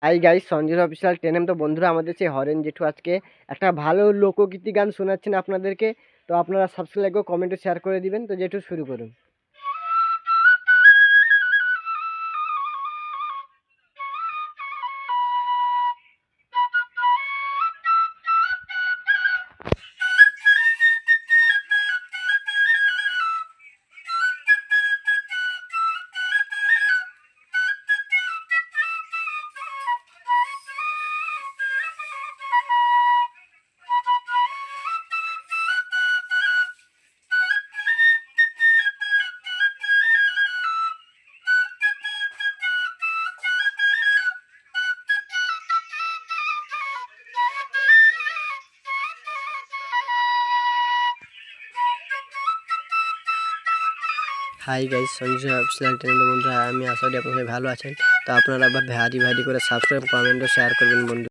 High guys, Sanjay official ten M. তো বন্ধুরা, আমাদের সেই হরেন জেঠু আজকে একটা ভালো লোকগীতি গান শোনাচ্ছেন আপনাদেরকে। তো আপনারা সাবস্ক্রাইব ও কমেন্টে শেয়ার করে দিবেন। তো জেঠু, শুরু করুন। Hi guys, Sanjay official ten M. বন্ধুরা, আমি আশা করি আপনারা ভালো আছেন। তো আপনারা ভারি ভারি করে সাবস্ক্রাইব, কমেন্ট ও শেয়ার করবেন বন্ধু।